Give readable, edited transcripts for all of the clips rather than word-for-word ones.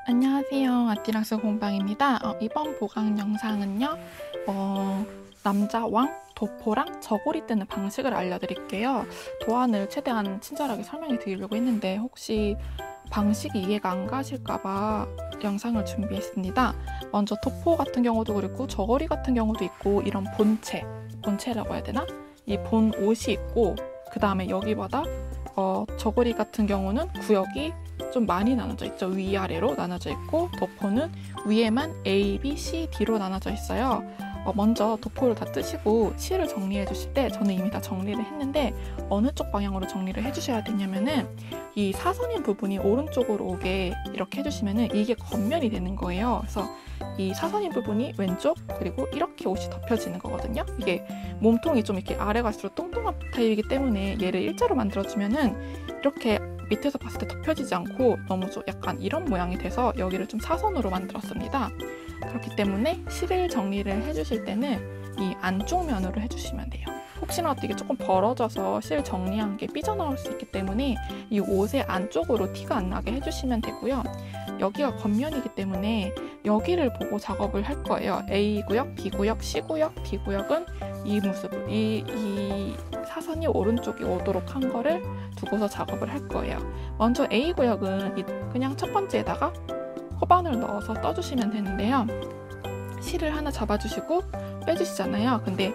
안녕하세요. 아띠랑스 공방입니다. 이번 보강 영상은요, 남자왕 도포랑 저고리 뜨는 방식을 알려드릴게요. 도안을 최대한 친절하게 설명해 드리려고 했는데 혹시 방식이 이해가 안 가실까봐 영상을 준비했습니다. 먼저 도포 같은 경우도 그렇고 저고리 같은 경우도 있고 이런 본체라고 해야 되나? 이 본 옷이 있고 그 다음에 여기마다 저고리 같은 경우는 구역이 좀 많이 나눠져 있죠. 위아래로 나눠져 있고 도포는 위에만 A, B, C, D로 나눠져 있어요. 먼저 도포를 다 뜨시고 실을 정리해 주실 때 저는 이미 다 정리를 했는데 어느 쪽 방향으로 정리를 해주셔야 되냐면은 이 사선인 부분이 오른쪽으로 오게 이렇게 해주시면은 이게 겉면이 되는 거예요. 그래서 이 사선인 부분이 왼쪽 그리고 이렇게 옷이 덮여지는 거거든요. 이게 몸통이 좀 이렇게 아래 갈수록 뚱뚱한 타입이기 때문에 얘를 일자로 만들어주면은 이렇게 밑에서 봤을 때 덮여지지 않고 너무 좀 약간 이런 모양이 돼서 여기를 좀 사선으로 만들었습니다. 그렇기 때문에 실을 정리를 해주실 때는 이 안쪽 면으로 해주시면 돼요. 혹시라도 이게 조금 벌어져서 실 정리한 게 삐져나올 수 있기 때문에 이 옷의 안쪽으로 티가 안 나게 해주시면 되고요. 여기가 겉면이기 때문에 여기를 보고 작업을 할 거예요. A구역, B구역, C구역, D구역은 이 모습을, 이 사선이 오른쪽에 오도록 한 거를 두고서 작업을 할 거예요. 먼저 A구역은 그냥 첫 번째에다가 코바늘 넣어서 떠주시면 되는데요. 실을 하나 잡아주시고 빼주시잖아요. 근데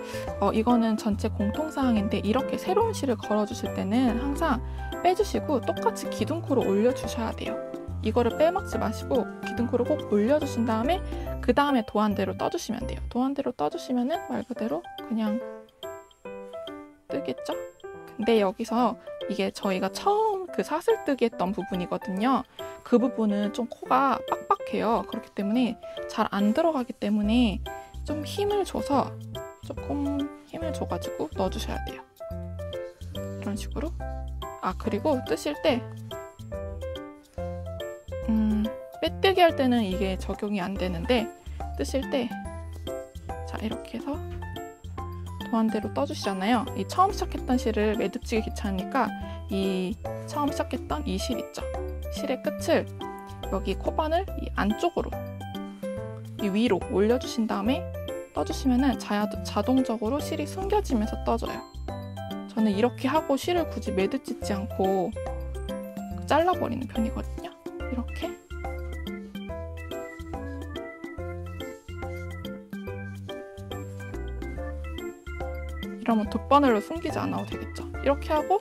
이거는 전체 공통사항인데 이렇게 새로운 실을 걸어주실 때는 항상 빼주시고 똑같이 기둥코로 올려주셔야 돼요. 이거를 빼먹지 마시고 기둥코로 꼭 올려주신 다음에 그 다음에 도안대로 떠주시면 돼요. 도안대로 떠주시면은 말 그대로 그냥 뜨겠죠? 근데 여기서 이게 저희가 처음 그 사슬뜨기 했던 부분이거든요. 그 부분은 좀 코가 빡빡해요. 그렇기 때문에 잘 안 들어가기 때문에 좀 힘을 줘서 조금 힘을 줘가지고 넣어주셔야 돼요. 이런 식으로. 그리고 뜨실 때 빼뜨기 할 때는 이게 적용이 안 되는데 뜨실 때 자 이렇게 해서 도안대로 떠주시잖아요. 이 처음 시작했던 실을 매듭지기 귀찮으니까 이 처음 시작했던 이 실 있죠. 실의 끝을 여기 코바늘 이 안쪽으로 이 위로 올려주신 다음에 떠주시면은 자동적으로 실이 숨겨지면서 떠져요. 저는 이렇게 하고 실을 굳이 매듭 짓지 않고 잘라버리는 편이거든요. 이렇게 이러면 돗바늘로 숨기지 않아도 되겠죠. 이렇게 하고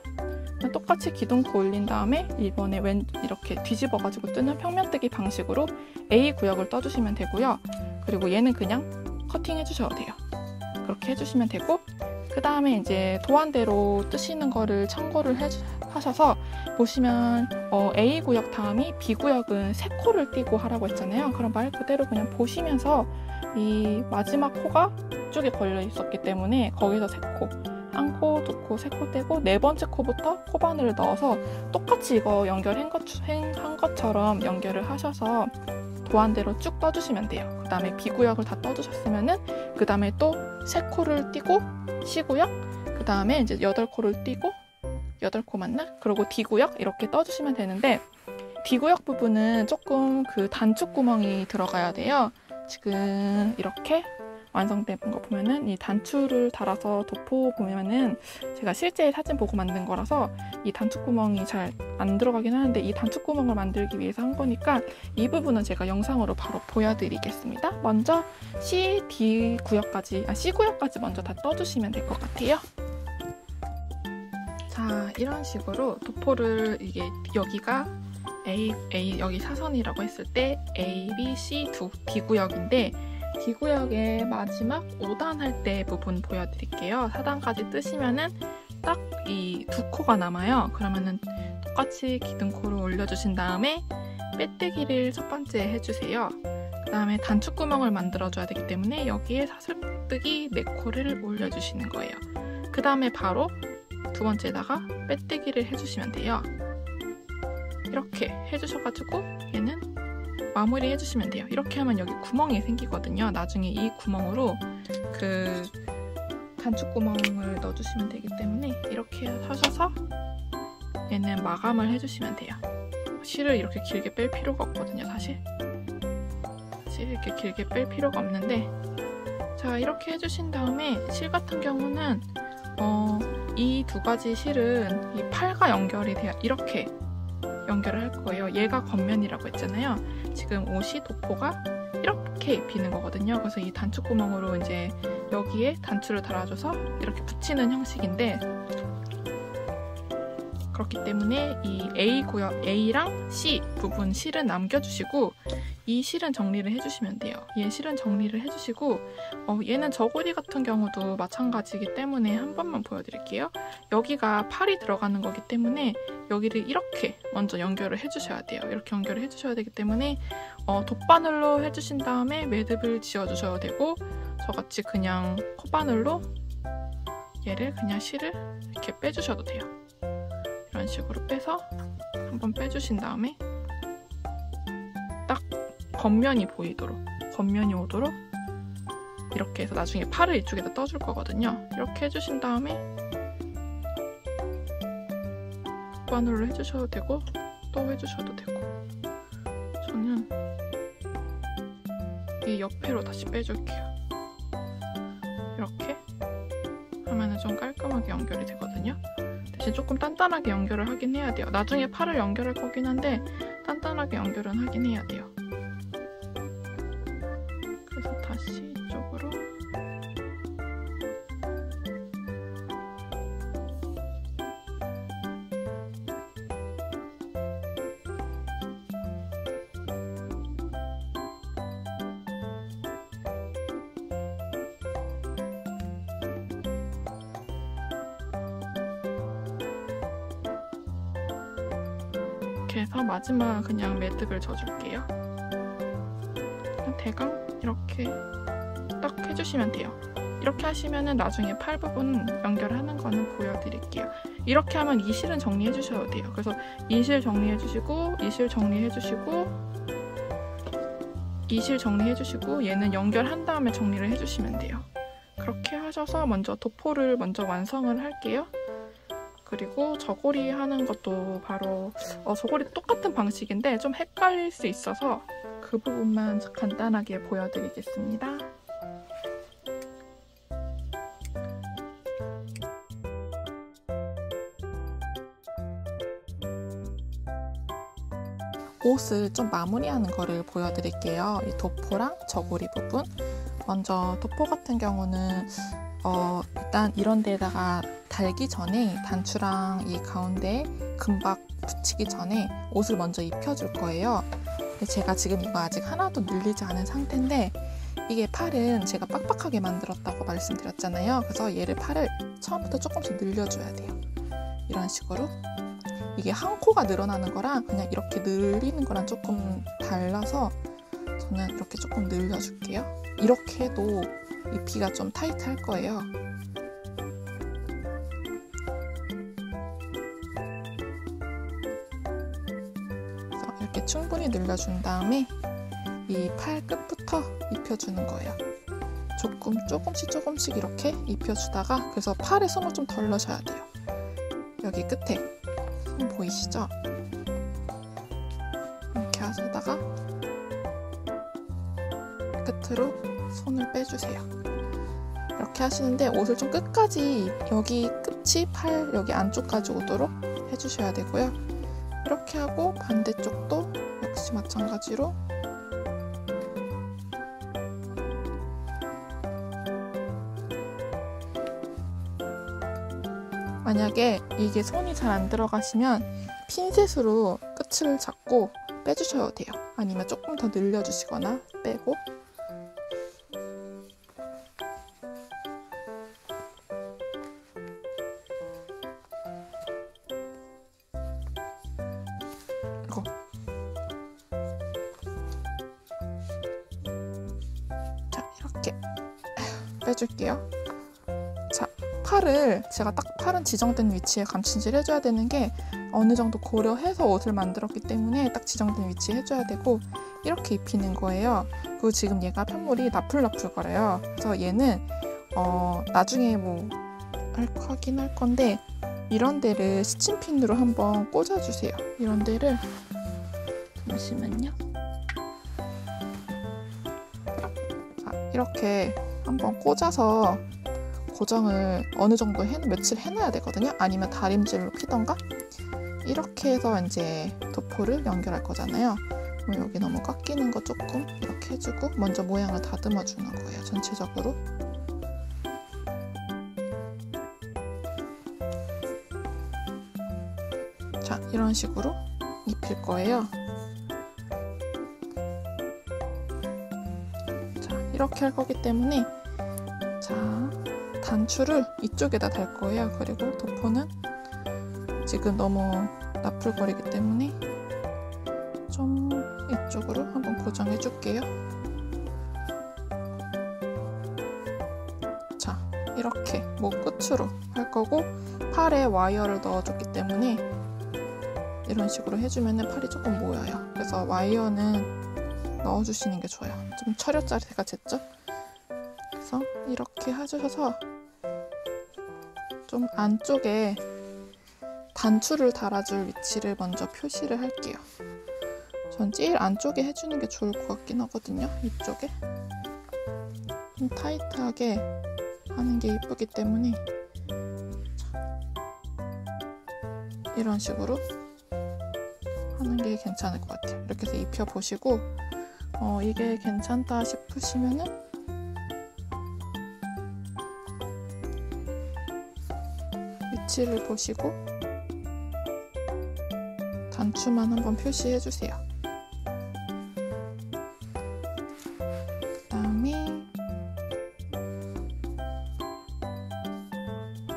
똑같이 기둥코 올린 다음에 이번에 이렇게 뒤집어가지고 뜨는 평면뜨기 방식으로 A 구역을 떠주시면 되고요. 그리고 얘는 그냥 커팅 해주셔도 돼요. 그렇게 해주시면 되고 그 다음에 이제 도안대로 뜨시는 거를 참고를 하셔서 보시면 A 구역 다음이 B 구역은 3코를 띄고 하라고 했잖아요. 그럼 말 그대로 그냥 보시면서 이 마지막 코가 이쪽에 걸려 있었기 때문에 거기서 3코 1코, 2코, 3코 떼고 4번째 코부터 코바늘을 넣어서 똑같이 이거 연결한 것처럼 연결을 하셔서 도안대로 쭉 떠주시면 돼요. 그 다음에 B구역을 다 떠주셨으면은 그 다음에 또 3코를 띄고 C구역, 그 다음에 이제 8코를 띄고 8코 맞나? 그리고 D구역 이렇게 떠주시면 되는데 D구역 부분은 조금 그 단축 구멍이 들어가야 돼요. 지금 이렇게 완성된 거 보면은 이 단추를 달아서 도포 보면은 제가 실제 사진 보고 만든 거라서 이 단추 구멍이 잘 안 들어가긴 하는데 이 단추 구멍을 만들기 위해서 한 거니까 이 부분은 제가 영상으로 바로 보여드리겠습니다. 먼저 C 구역까지 먼저 다 떠주시면 될 것 같아요. 자, 이런 식으로 도포를 이게 여기가 여기 사선이라고 했을 때 A, B, C, D 구역인데 D구역의 마지막 5단 할 때 부분 보여드릴게요. 4단까지 뜨시면은 딱 이 2코가 남아요. 그러면은 똑같이 기둥코를 올려주신 다음에 빼뜨기를 첫 번째 해주세요. 그 다음에 단축구멍을 만들어줘야 되기 때문에 여기에 사슬뜨기 4코를 올려주시는 거예요. 그 다음에 바로 두 번째에다가 빼뜨기를 해주시면 돼요. 이렇게 해주셔가지고 얘는 마무리 해주시면 돼요. 이렇게 하면 여기 구멍이 생기거든요. 나중에 이 구멍으로 그 단축구멍을 넣어주시면 되기 때문에 이렇게 하셔서 얘는 마감을 해주시면 돼요. 실을 이렇게 길게 뺄 필요가 없거든요, 사실. 실을 이렇게 길게 뺄 필요가 없는데, 자, 이렇게 해주신 다음에 실 같은 경우는 이 두 가지 실은 이 팔과 연결이 돼야 이렇게 연결을 할 거예요. 얘가 겉면이라고 했잖아요. 지금 옷이 도포가 이렇게 입히는 거거든요. 그래서 이 단추구멍으로 이제 여기에 단추를 달아줘서 이렇게 붙이는 형식인데, 그렇기 때문에 이 A 구역, A랑 C 부분 실은 남겨주시고 이 실은 정리를 해주시면 돼요. 얘 실은 정리를 해주시고 얘는 저고리 같은 경우도 마찬가지이기 때문에 한 번만 보여드릴게요. 여기가 팔이 들어가는 거기 때문에 여기를 이렇게 먼저 연결을 해주셔야 돼요. 이렇게 연결을 해주셔야 되기 때문에 돗바늘로 해주신 다음에 매듭을 지어주셔야 되고, 저같이 그냥 콧바늘로 얘를 그냥 실을 이렇게 빼주셔도 돼요. 이런 식으로 빼서 한번 빼주신 다음에 딱 겉면이 보이도록, 겉면이 오도록 이렇게 해서 나중에 팔을 이쪽에다 떠줄 거거든요. 이렇게 해주신 다음에 콧바늘로 해주셔도 되고 또 해주셔도 되고, 저는 이 옆으로 다시 빼줄게요. 이렇게 하면은 좀 깔끔하게 연결이 되거든요. 대신 조금 단단하게 연결을 하긴 해야 돼요. 나중에 팔을 연결할 거긴 한데 단단하게 연결은 하긴 해야 돼요. 그래서 다시 이쪽으로 이렇게 해서 마지막 그냥 매듭을 져줄게요. 대강 이렇게 딱 해주시면 돼요. 이렇게 하시면은 나중에 팔 부분 연결하는 거는 보여드릴게요. 이렇게 하면 이 실은 정리해 주셔야 돼요. 그래서 이 실 정리해 주시고, 이 실 정리해 주시고, 이 실 정리해 주시고, 얘는 연결한 다음에 정리를 해주시면 돼요. 그렇게 하셔서 먼저 도포를 먼저 완성을 할게요. 그리고 저고리 하는 것도 바로 저고리 똑같은 방식인데 좀 헷갈릴 수 있어서 그 부분만 간단하게 보여드리겠습니다. 옷을 좀 마무리하는 거를 보여드릴게요. 이 도포랑 저고리 부분. 먼저 도포 같은 경우는 일단 이런 데다가 달기 전에 단추랑 이 가운데 금박 붙이기 전에 옷을 먼저 입혀줄 거예요. 근데 제가 지금 이거 아직 하나도 늘리지 않은 상태인데, 이게 팔은 제가 빡빡하게 만들었다고 말씀드렸잖아요. 그래서 얘를 팔을 처음부터 조금씩 늘려줘야 돼요. 이런 식으로. 이게 한 코가 늘어나는 거랑 그냥 이렇게 늘리는 거랑 조금 달라서 저는 이렇게 조금 늘려줄게요. 이렇게 해도 입히가 좀 타이트할 거예요. 그래서 이렇게 충분히 늘려준 다음에 이 팔 끝부터 입혀주는 거예요. 조금씩 이렇게 입혀주다가, 그래서 팔에 손을 좀 덜 넣으셔야 돼요. 여기 끝에 손 보이시죠? 이렇게 하시다가 끝으로 손을 빼주세요. 이렇게 하시는데 옷을 좀 끝까지, 여기 끝이 팔 여기 안쪽까지 오도록 해주셔야 되고요. 이렇게 하고 반대쪽도 역시 마찬가지로 만약에 이게 손이 잘 안 들어가시면 핀셋으로 끝을 잡고 빼주셔야 돼요. 아니면 조금 더 늘려주시거나 빼고. 이거. 자, 이렇게 빼줄게요. 자, 팔을 제가 딱 팔은 지정된 위치에 감침질 해줘야 되는 게 어느 정도 고려해서 옷을 만들었기 때문에 딱 지정된 위치에 해줘야 되고, 이렇게 입히는 거예요. 그리고 지금 얘가 편물이 나풀나풀거려요. 그래서 얘는 나중에 뭐 하긴 할 건데 이런 데를 스친핀으로 한번 꽂아주세요. 이런 데를 잠시만요. 자, 이렇게 한번 꽂아서 고정을 어느 정도 며칠 해놔야 되거든요. 아니면 다림질로 피던가. 이렇게 해서 이제 도포를 연결할 거잖아요. 여기 너무 깎이는 거 조금 이렇게 해주고 먼저 모양을 다듬어 주는 거예요. 전체적으로. 자, 이런 식으로 입힐 거예요. 자, 이렇게 할 거기 때문에 자, 단추를 이쪽에다 달 거예요. 그리고 도포는 지금 너무 나풀거리기 때문에 좀 이쪽으로 한번 고정해 줄게요. 자, 이렇게 목 끝으로 할 거고 팔에 와이어를 넣어줬기 때문에 이런 식으로 해주면 팔이 조금 모여요. 그래서 와이어는 넣어주시는 게 좋아요. 좀 철여자리가 쟀죠? 그래서 이렇게 해주셔서 좀 안쪽에 단추를 달아줄 위치를 먼저 표시를 할게요. 전 제일 안쪽에 해주는 게 좋을 것 같긴 하거든요. 이쪽에 좀 타이트하게 하는 게 이쁘기 때문에 이런 식으로 하는 게 괜찮을 것 같아요. 이렇게 해서 입혀보시고 이게 괜찮다 싶으시면은 위치를 보시고 단추만 한번 표시해주세요. 그 다음에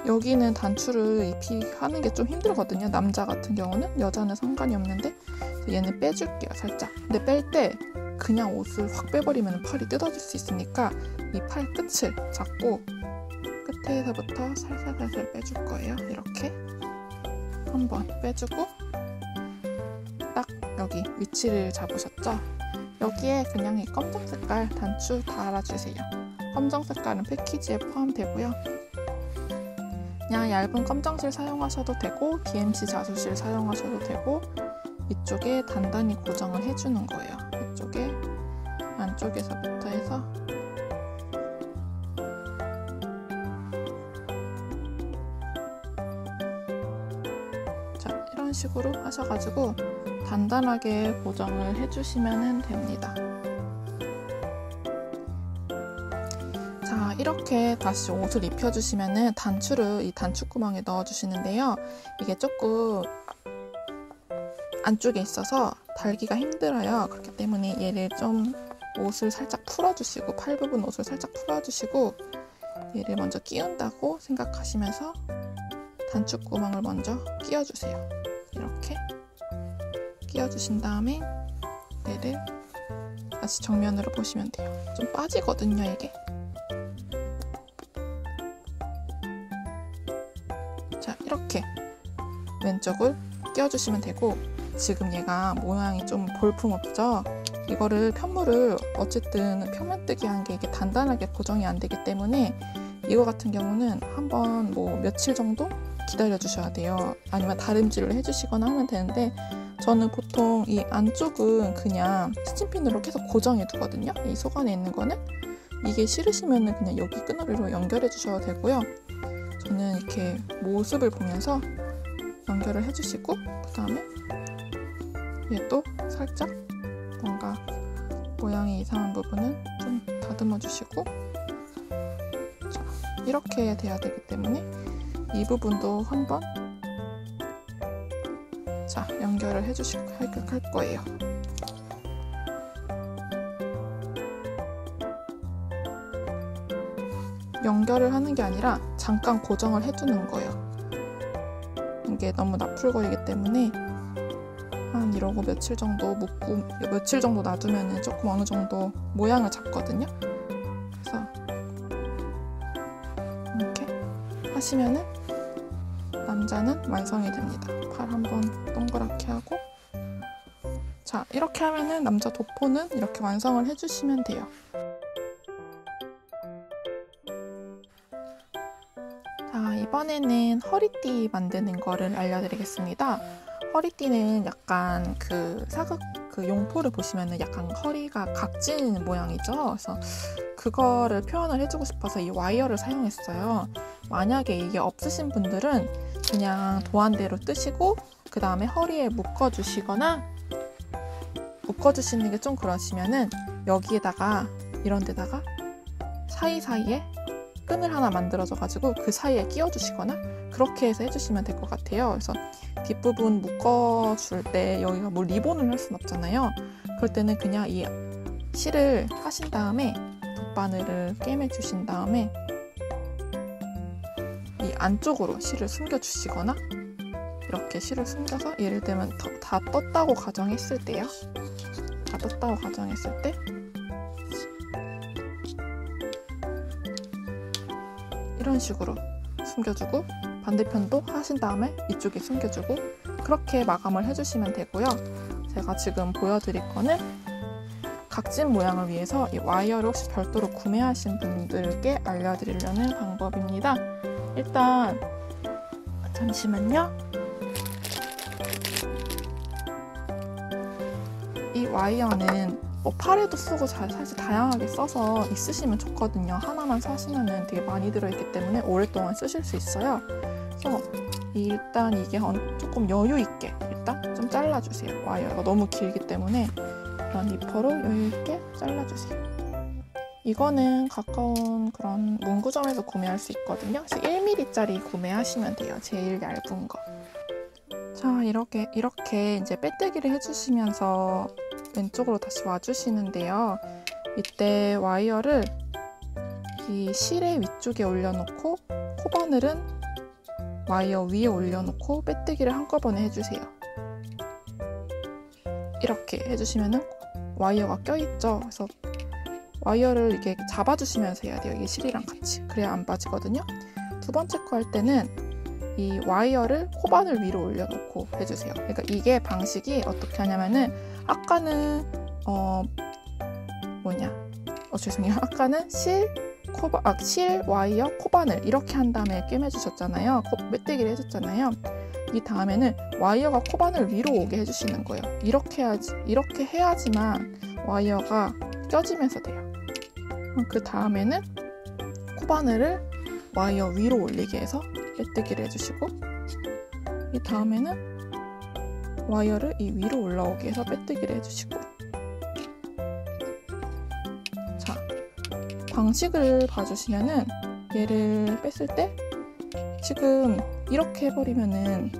여기는 단추를 하는 게 좀 힘들거든요. 남자 같은 경우는. 여자는 상관이 없는데 얘는 빼줄게요. 살짝. 근데 뺄 때 그냥 옷을 확 빼버리면 팔이 뜯어질 수 있으니까 이 팔 끝을 잡고 끝에서부터 살살살살 빼줄 거예요. 이렇게 한번 빼주고 딱 여기 위치를 잡으셨죠? 여기에 그냥 이 검정 색깔 단추 달아주세요. 검정 색깔은 패키지에 포함되고요. 그냥 얇은 검정실 사용하셔도 되고 DMC 자수실 사용하셔도 되고 이쪽에 단단히 고정을 해주는 거예요. 이쪽에 안쪽에서부터 해서 자, 이런 식으로 하셔가지고 단단하게 고정을 해주시면 됩니다. 자, 이렇게 다시 옷을 입혀주시면은 단추를 이 단추구멍에 넣어주시는데요. 이게 조금 안쪽에 있어서 달기가 힘들어요. 그렇기 때문에 얘를 좀 옷을 살짝 풀어주시고 팔 부분 옷을 살짝 풀어주시고 얘를 먼저 끼운다고 생각하시면서 단추구멍을 먼저 끼워주세요. 이렇게 끼워주신 다음에 얘를 다시 정면으로 보시면 돼요. 좀 빠지거든요, 이게. 자, 이렇게 왼쪽을 끼워주시면 되고 지금 얘가 모양이 좀 볼품없죠? 이거를 편물을 어쨌든 평면뜨기 한 게 이게 단단하게 고정이 안 되기 때문에 이거 같은 경우는 한번 뭐 며칠 정도 기다려 주셔야 돼요. 아니면 다림질을 해주시거나 하면 되는데 저는 보통 이 안쪽은 그냥 스친핀으로 계속 고정해 두거든요. 이 속 안에 있는 거는 이게 싫으시면은 그냥 여기 끈으로 연결해 주셔도 되고요. 저는 이렇게 모습을 보면서 연결을 해주시고 그 다음에 얘도 살짝 뭔가 모양이 이상한 부분은 좀 다듬어 주시고 자, 이렇게 돼야 되기 때문에 이 부분도 한번 자, 연결을 해주시고 할 거예요. 연결을 하는 게 아니라 잠깐 고정을 해두는 거예요. 이게 너무 나풀거리기 때문에 한 이러고 며칠 정도 묶고 며칠 정도 놔두면 조금 어느 정도 모양을 잡거든요. 그래서 이렇게 하시면은 남자는 완성이 됩니다. 팔 한번 동그랗게 하고 자, 이렇게 하면은 남자 도포는 이렇게 완성을 해주시면 돼요. 자, 이번에는 허리띠 만드는 거를 알려드리겠습니다. 허리띠는 약간 그 사극 그 용포를 보시면은 약간 허리가 각진 모양이죠. 그래서 그거를 표현을 해주고 싶어서 이 와이어를 사용했어요. 만약에 이게 없으신 분들은 그냥 도안대로 뜨시고 그 다음에 허리에 묶어주시거나 묶어주시는 게 좀 그러시면은 여기에다가 이런 데다가 사이사이에 끈을 하나 만들어줘가지고 그 사이에 끼워주시거나 그렇게 해서 해주시면 될 것 같아요. 그래서 뒷부분 묶어줄 때 여기가 뭐 리본을 할 순 없잖아요. 그럴 때는 그냥 이 실을 하신 다음에 돗바늘을 꿰매주신 다음에 이 안쪽으로 실을 숨겨주시거나 이렇게 실을 숨겨서 예를 들면 다 떴다고 가정했을 때요. 다 떴다고 가정했을 때 이런 식으로 숨겨주고 반대편도 하신 다음에 이쪽에 숨겨주고 그렇게 마감을 해주시면 되고요. 제가 지금 보여드릴 거는 각진 모양을 위해서 이 와이어를 혹시 별도로 구매하신 분들께 알려드리려는 방법입니다. 일단 잠시만요. 이 와이어는 뭐 팔에도 쓰고 사실 다양하게 써서 있으시면 좋거든요. 하나만 사시면 되게 많이 들어있기 때문에 오랫동안 쓰실 수 있어요. 그래서 일단 이게 조금 여유 있게 일단 좀 잘라주세요. 와이어가 너무 길기 때문에 이런 니퍼로 여유 있게 잘라주세요. 이거는 가까운 그런 문구점에서 구매할 수 있거든요. 그래서 1mm짜리 구매하시면 돼요. 제일 얇은 거. 자, 이렇게 이제 빼뜨기를 해주시면서 왼쪽으로 다시 와주시는데요. 이때 와이어를 이 실의 위쪽에 올려놓고 코바늘은 와이어 위에 올려놓고 빼뜨기를 한꺼번에 해주세요. 이렇게 해주시면은 와이어가 껴있죠. 그래서 와이어를 이렇게 잡아주시면서 해야 돼요. 이게 실이랑 같이. 그래야 안 빠지거든요. 두 번째 거 할 때는 이 와이어를 코바늘 위로 올려놓고 해주세요. 그러니까 이게 방식이 어떻게 하냐면은 아까는 죄송해요. 아까는 실 와이어 코바늘 이렇게 한 다음에 꿰매주셨잖아요. 빼뜨기를 해줬잖아요. 이 다음에는 와이어가 코바늘 위로 오게 해주시는 거예요. 이렇게 해야지만 와이어가 껴지면서 돼요. 그 다음에는 코바늘을 와이어 위로 올리게 해서 빼뜨기를 해주시고 이 다음에는 와이어를 이 위로 올라오게 해서 빼뜨기를 해주시고 자, 방식을 봐주시면은 얘를 뺐을 때 지금 이렇게 해버리면은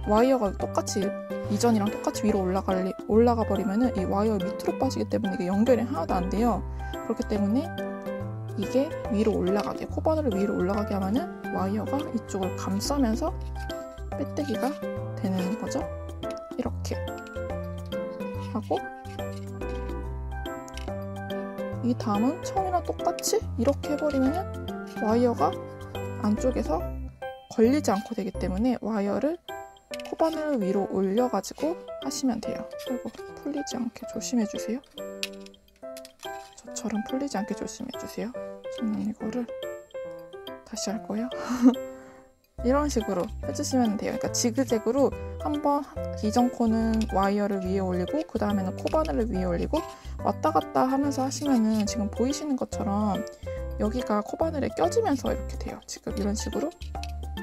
와이어가 똑같이 이전이랑 똑같이 위로 올라가 버리면은 이 와이어 밑으로 빠지기 때문에 이게 연결이 하나도 안 돼요. 그렇기 때문에 이게 위로 올라가게, 코바늘을 위로 올라가게 하면은 와이어가 이쪽을 감싸면서 빼뜨기가 되는 거죠. 이렇게 하고 이 다음은 처음이랑 똑같이 이렇게 해버리면은 와이어가 안쪽에서 걸리지 않고 되기 때문에 와이어를 코바늘 위로 올려가지고 하시면 돼요. 그리고 풀리지 않게 조심해주세요. 저처럼 풀리지 않게 조심해주세요. 저는 이거를 다시 할 거예요. 이런 식으로 해주시면 돼요. 그러니까 지그재그로 한번 이전 코는 와이어를 위에 올리고 그 다음에는 코바늘을 위에 올리고 왔다 갔다 하면서 하시면은 지금 보이시는 것처럼 여기가 코바늘에 껴지면서 이렇게 돼요. 지금 이런 식으로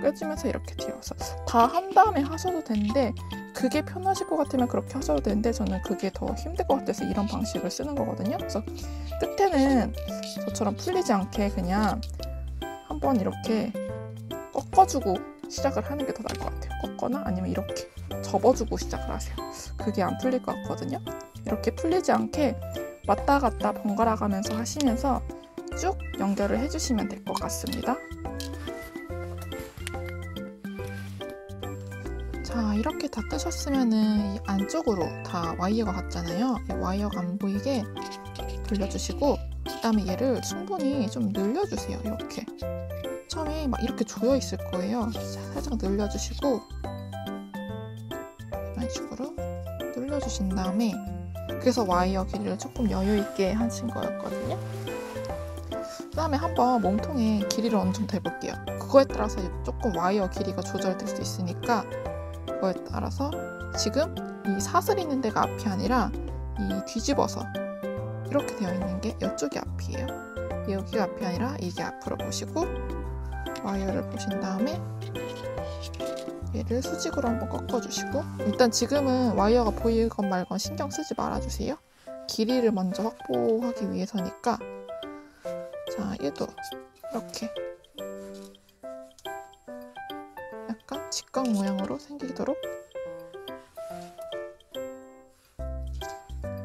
껴지면서 이렇게 돼요. 다 한 다음에 하셔도 되는데 그게 편하실 것 같으면 그렇게 하셔도 되는데 저는 그게 더 힘들 것 같아서 이런 방식을 쓰는 거거든요. 그래서 끝에는 저처럼 풀리지 않게 그냥 한번 이렇게 꺾어주고 시작을 하는 게 더 나을 것 같아요. 꺾거나 아니면 이렇게 접어주고 시작을 하세요. 그게 안 풀릴 것 같거든요. 이렇게 풀리지 않게 왔다 갔다 번갈아 가면서 하시면서 쭉 연결을 해주시면 될 것 같습니다. 자, 이렇게 다 뜨셨으면은 이 안쪽으로 다 와이어가 갔잖아요. 이 와이어가 안 보이게 돌려주시고 그 다음에 얘를 충분히 좀 늘려주세요. 이렇게 처음에 막 이렇게 조여 있을 거예요. 살짝 늘려주시고 이런 식으로 늘려주신 다음에 그래서 와이어 길이를 조금 여유 있게 하신 거였거든요. 그 다음에 한번 몸통에 길이를 어느 정도 해볼게요. 그거에 따라서 조금 와이어 길이가 조절될 수 있으니까 그거에 따라서 지금 이 사슬 있는 데가 앞이 아니라 이 뒤집어서 이렇게 되어 있는 게 이쪽이 앞이에요. 여기가 앞이 아니라 이게 앞으로 보시고 와이어를 보신 다음에 얘를 수직으로 한번 꺾어주시고, 일단 지금은 와이어가 보이건 말건 신경 쓰지 말아주세요. 길이를 먼저 확보하기 위해서니까. 자, 얘도 이렇게 약간 직각 모양으로 생기도록,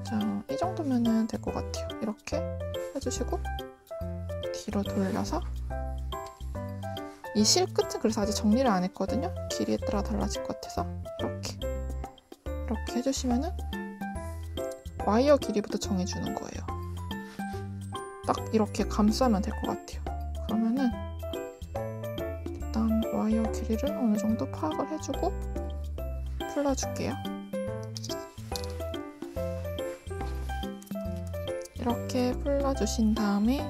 자, 이 정도면 될 것 같아요. 이렇게 해주시고 뒤로 돌려서 이 실 끝은 그래서 아직 정리를 안 했거든요. 길이에 따라 달라질 것 같아서 이렇게 해주시면은 와이어 길이부터 정해주는 거예요. 딱 이렇게 감싸면 될 것 같아요. 그러면은 일단 와이어 길이를 어느 정도 파악을 해주고 풀러줄게요. 이렇게 풀러주신 다음에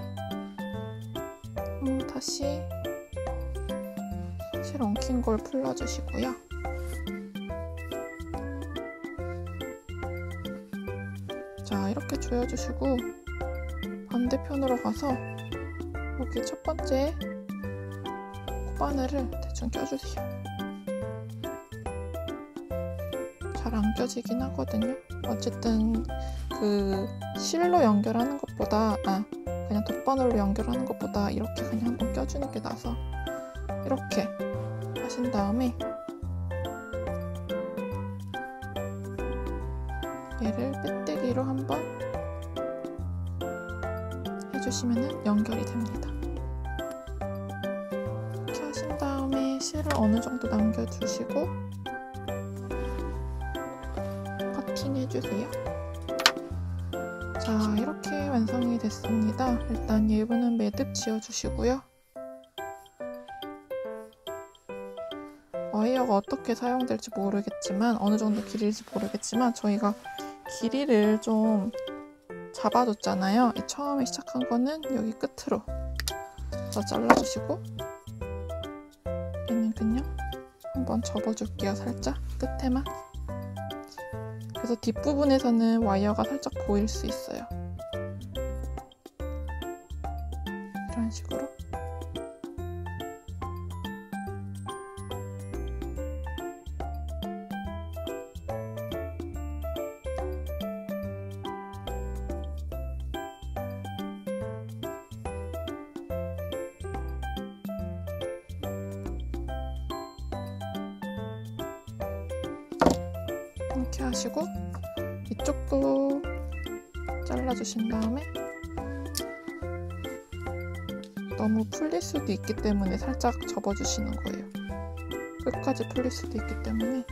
다시 실 엉킨 걸 풀러주시고요. 자, 이렇게 조여주시고 반대편으로 가서 여기 첫 번째 코바늘을 대충 껴주세요. 잘 안 껴지긴 하거든요. 어쨌든 그 실로 연결하는 것보다 그냥 덧바늘로 연결하는 것보다 이렇게 그냥 한번 껴주는 게 나아서 이렇게 하신 다음에 얘를 빼떼기로 한번 해주시면 연결이 됩니다. 이렇게 하신 다음에 실을 어느 정도 남겨주시고 커팅 해주세요. 자, 이렇게 완성이 됐습니다. 일단 얘부는 매듭 지어주시고요. 와이어가 어떻게 사용될지 모르겠지만, 어느 정도 길일지 모르겠지만 저희가 길이를 좀 잡아줬잖아요. 처음에 시작한 거는 여기 끝으로 잘라주시고 얘는 그냥 한번 접어줄게요. 살짝 끝에만. 그래서 뒷부분에서는 와이어가 살짝 보일 수 있어요. 이런 식으로. 이렇게 하시고 이쪽도 잘라주신 다음에 너무 풀릴 수도 있기 때문에 살짝 접어주시는 거예요. 끝까지 풀릴 수도 있기 때문에.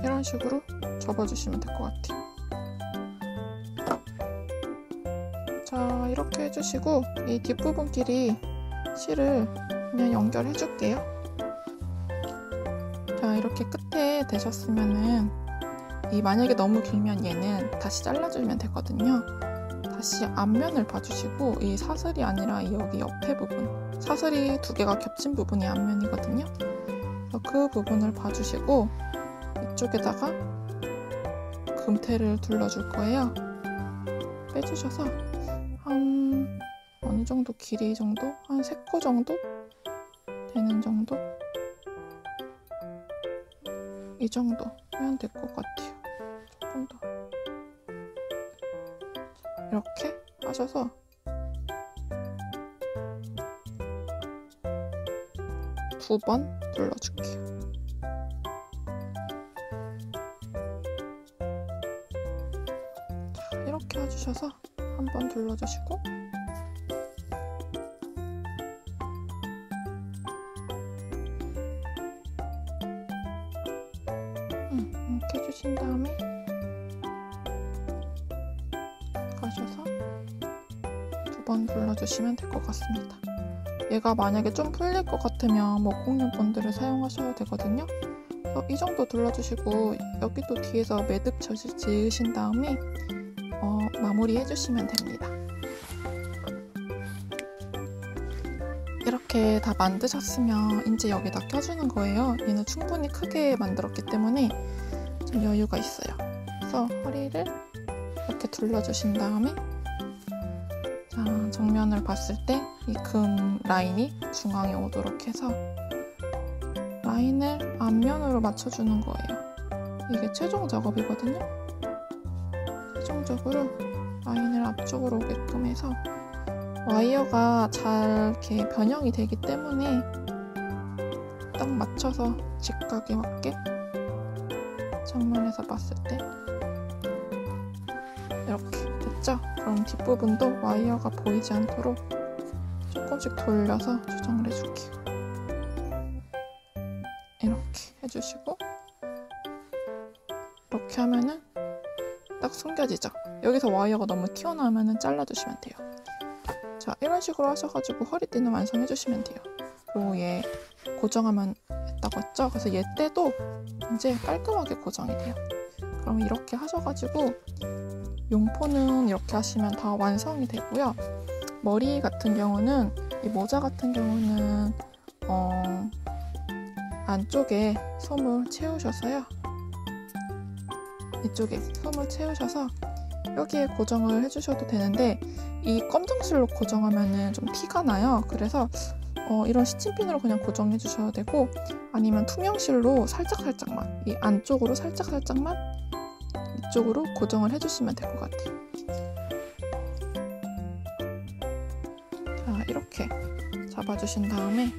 이런 식으로 접어주시면 될 것 같아요. 자, 이렇게 해주시고 이 뒷부분끼리 실을 그냥 연결해 줄게요. 자, 이렇게 끝에 되셨으면은 만약에 너무 길면 얘는 다시 잘라주면 되거든요. 다시 앞면을 봐주시고 이 사슬이 아니라 여기 옆에 부분, 사슬이 두 개가 겹친 부분이 앞면이거든요. 그래서 그 부분을 봐주시고 이쪽에다가 금테를 둘러줄 거예요. 빼주셔서 한 어느 정도 길이 정도? 한 3코 정도? 되는 정도? 이 정도 하면 될 것 같아요. 조금 더. 이렇게 하셔서 두 번 눌러줄게요. 자, 이렇게 해주셔서 한 번 눌러주시고 이렇게 해주신 다음에 가셔서 두 번 눌러주시면 될 것 같습니다. 얘가 만약에 좀 풀릴 것 같으면 공룡 본드를 사용하셔도 되거든요. 그래서 이 정도 눌러주시고 여기도 뒤에서 매듭 지으신 다음에 마무리 해주시면 됩니다. 이렇게 다 만드셨으면 이제 여기다 껴주는 거예요. 얘는 충분히 크게 만들었기 때문에 좀 여유가 있어요. 그래서 허리를 이렇게 둘러주신 다음에 자, 정면을 봤을 때 이 금 라인이 중앙에 오도록 해서 라인을 앞면으로 맞춰주는 거예요. 이게 최종 작업이거든요. 최종적으로 라인을 앞쪽으로 오게끔 해서 와이어가 잘 이렇게 변형이 되기 때문에 딱 맞춰서 직각에 맞게 정면에서 봤을 때 이렇게 됐죠? 그럼 뒷부분도 와이어가 보이지 않도록 조금씩 돌려서 조정을 해줄게요. 이렇게 해주시고 이렇게 하면은 딱 숨겨지죠? 여기서 와이어가 너무 튀어나오면은 잘라주시면 돼요. 자, 이런 식으로 하셔가지고 허리띠는 완성해주시면 돼요. 그리고 얘 고정하면 했다고 했죠? 그래서 얘 때도 이제 깔끔하게 고정이 돼요. 그럼 이렇게 하셔가지고 용포는 이렇게 하시면 다 완성이 되고요. 머리 같은 경우는 이 모자 같은 경우는 안쪽에 솜을 채우셔서요. 이쪽에 솜을 채우셔서 여기에 고정을 해주셔도 되는데 이 검정실로 고정하면은 좀 티가 나요. 그래서 이런 스팀핀으로 그냥 고정해 주셔도 되고 아니면 투명실로 살짝살짝만 이 안쪽으로 살짝살짝만 이쪽으로 고정을 해주시면 될 것 같아요. 자, 이렇게 잡아주신 다음에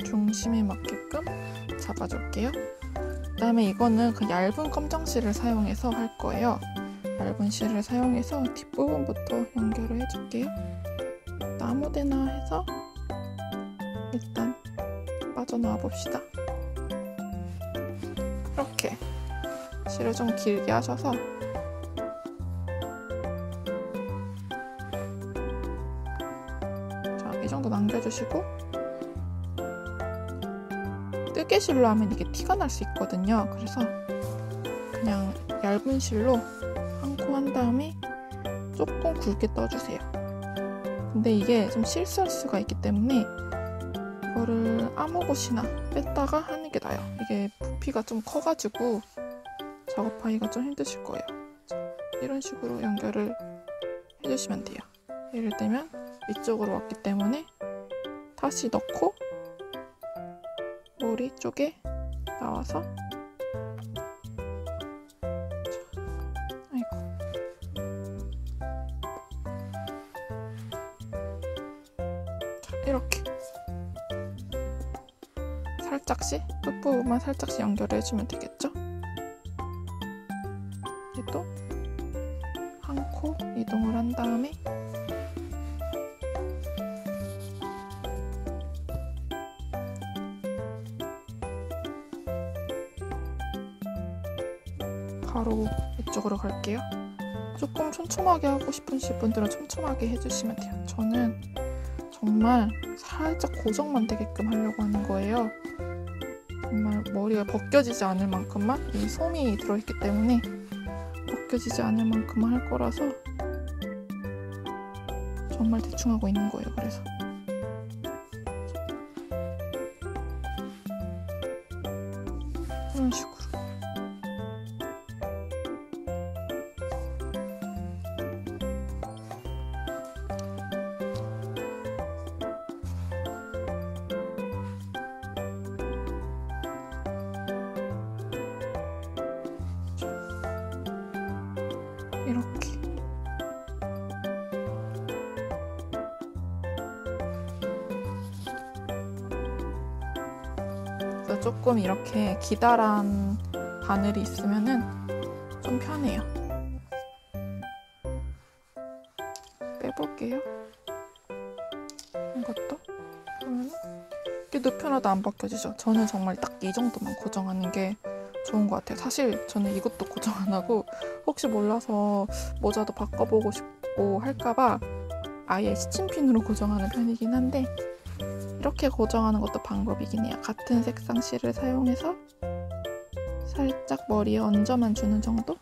중심에 맞게끔 잡아줄게요. 그 다음에 이거는 그 얇은 검정실을 사용해서 할 거예요. 얇은 실을 사용해서 뒷부분부터 연결을 해줄게요. 아무데나 해서 일단 빠져나와 봅시다. 이렇게 실을 좀 길게 하셔서 자, 이 정도 남겨주시고 뜨개실로 하면 이게 티가 날 수 있거든요. 그래서 그냥 얇은 실로 한 코 한 다음에 조금 굵게 떠주세요. 근데 이게 좀 실수할 수가 있기 때문에 이거를 아무 곳이나 뺐다가 하는 게 나아요. 이게 부피가 좀 커가지고 작업하기가 좀 힘드실 거예요. 자, 이런 식으로 연결을 해주시면 돼요. 예를 들면 이쪽으로 왔기 때문에 다시 넣고 머리 쪽에 나와서 이렇게 살짝씩 끝부분만 살짝씩 연결해 주면 되겠죠? 얘도 한 코 이동을 한 다음에 바로 이쪽으로 갈게요. 조금 촘촘하게 하고 싶으신 분들은 촘촘하게 해주시면 돼요. 저는 정말 살짝 고정만 되게끔 하려고 하는 거예요. 정말 머리가 벗겨지지 않을 만큼만 이 솜이 들어있기 때문에 벗겨지지 않을 만큼만 할 거라서 정말 대충 하고 있는 거예요. 그래서 이런 식으로 이렇게 그래서 조금 이렇게 기다란 바늘이 있으면은 좀 편해요. 빼볼게요. 이것도 그러면 이게 눕혀놔도 안 벗겨지죠. 저는 정말 딱 이 정도만 고정하는 게 좋은 것 같아요. 사실 저는 이것도 고정 안 하고 혹시 몰라서 모자도 바꿔보고 싶고 할까봐 아예 스팀핀으로 고정하는 편이긴 한데 이렇게 고정하는 것도 방법이긴 해요. 같은 색상 실을 사용해서 살짝 머리에 얹어만 주는 정도?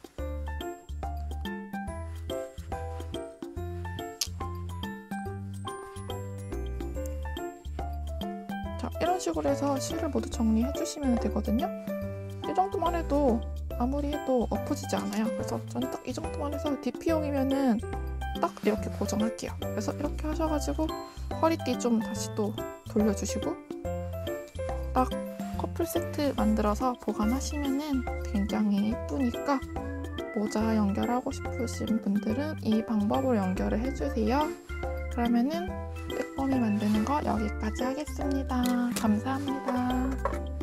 자, 이런 식으로 해서 실을 모두 정리해 주시면 되거든요. 이 정도만 해도 아무리 해도 엎어지지 않아요. 그래서 저는 딱 이 정도만 해서 DP용이면은 딱 이렇게 고정할게요. 그래서 이렇게 하셔가지고 허리띠 좀 다시 또 돌려주시고 딱 커플 세트 만들어서 보관하시면은 굉장히 예쁘니까 모자 연결하고 싶으신 분들은 이 방법으로 연결을 해주세요. 그러면은 빼꼼히 만드는 거 여기까지 하겠습니다. 감사합니다.